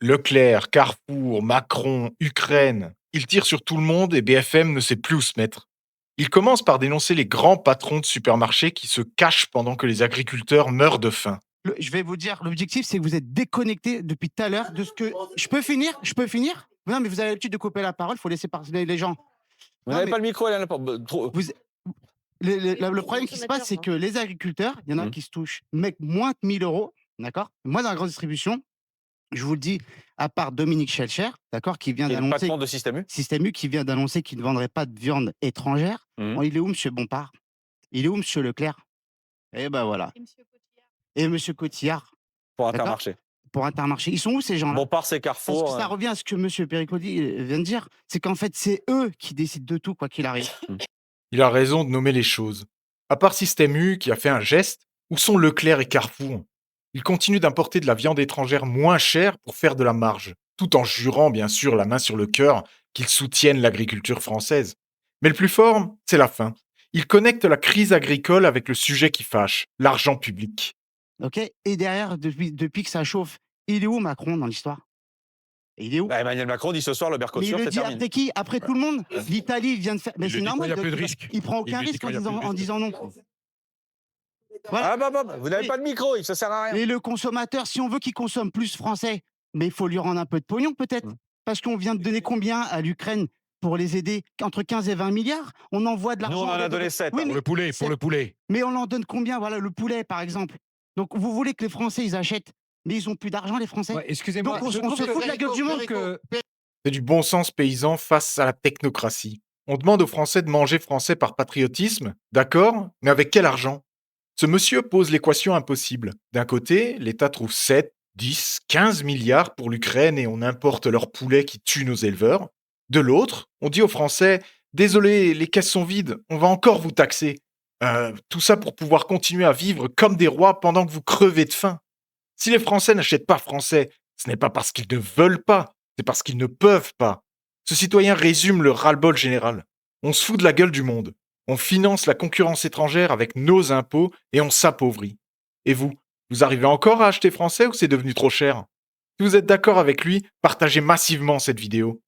Leclerc, Carrefour, Macron, Ukraine, ils tirent sur tout le monde et BFM ne sait plus où se mettre. Il commence par dénoncer les grands patrons de supermarchés qui se cachent pendant que les agriculteurs meurent de faim. Je vais vous dire, l'objectif, c'est que vous êtes déconnecté depuis tout à l'heure de ce que. Je peux finir? Je peux finir? Non, mais vous avez l'habitude de couper la parole, il faut laisser parler les gens. Vous Non, n'avez mais pas le micro, Hélène Laporte. vous, le problème qui se passe, c'est que les agriculteurs, il y en a Mmh. qui se touchent mec, moins de 1 000 euros, d'accord? Moi, dans la grande distribution, je vous le dis, à part Dominique Schelcher, d'accord, qui vient Et le d'annoncer, patron de Système U. Système U, qui vient d'annoncer qu'il ne vendrait pas de viande étrangère. Mmh. Bon, il est où, monsieur Bompard? Il est où, monsieur Leclerc? Et ben voilà. Et monsieur Cotillard, Pour d'accord? Intermarché. Pour Intermarché. Ils sont où, ces gens-là? Bompard, c'est Parce que Carrefour. ça revient à ce que monsieur Pericodi vient de dire, c'est qu'en fait, c'est eux qui décident de tout, quoi qu'il arrive. Il a raison de nommer les choses. À part Système U qui a fait un geste, où sont Leclerc et Carrefour? Ils continuent d'importer de la viande étrangère moins chère pour faire de la marge, tout en jurant bien sûr la main sur le cœur qu'ils soutiennent l'agriculture française. Mais le plus fort, c'est la fin. Ils connectent la crise agricole avec le sujet qui fâche, l'argent public. OK? Et derrière, depuis que ça chauffe, il est où Macron dans l'histoire? Il est où? Bah, Emmanuel Macron dit ce soir, le Mais il Mercosur, le c'est dit terminé. après qui? Après tout le monde? L'Italie vient de faire. Mais Il c'est le dit quand normal. il y a plus de risque. Il prend Il aucun le dit risque quand il y a plus de en risque. disant non. Voilà. Ah, bah, vous n'avez Et- pas de micro, ça sert à rien. Et le consommateur, si on veut qu'il consomme plus français, mais il faut lui rendre un peu de pognon peut-être. Mmh. Parce qu'on vient de donner combien à l'Ukraine pour les aider? Entre 15 et 20 milliards. On envoie de Nous, l'argent. on en a donné 7. Oui, Pour mais le poulet, pour le poulet. Mais on en donne combien? Voilà, le poulet, par exemple. Donc, vous voulez que les Français, ils achètent, mais ils ont plus d'argent, les Français. Ouais, excusez-moi, Donc, je on trouve se que- fout de la gueule du monde. que C'est du bon sens paysan face à la technocratie. On demande aux Français de manger français par patriotisme, d'accord, mais avec quel argent? Ce monsieur pose l'équation impossible. D'un côté, l'État trouve 7, 10, 15 milliards pour l'Ukraine et on importe leur poulet qui tue nos éleveurs. De l'autre, on dit aux Français, désolé, les caisses sont vides, on va encore vous taxer. Tout ça pour pouvoir continuer à vivre comme des rois pendant que vous crevez de faim. Si les Français n'achètent pas français, ce n'est pas parce qu'ils ne veulent pas, c'est parce qu'ils ne peuvent pas. Ce citoyen résume le ras-le-bol général. On se fout de la gueule du monde. On finance la concurrence étrangère avec nos impôts et on s'appauvrit. Et vous arrivez encore à acheter français ou c'est devenu trop cher? Si vous êtes d'accord avec lui, partagez massivement cette vidéo.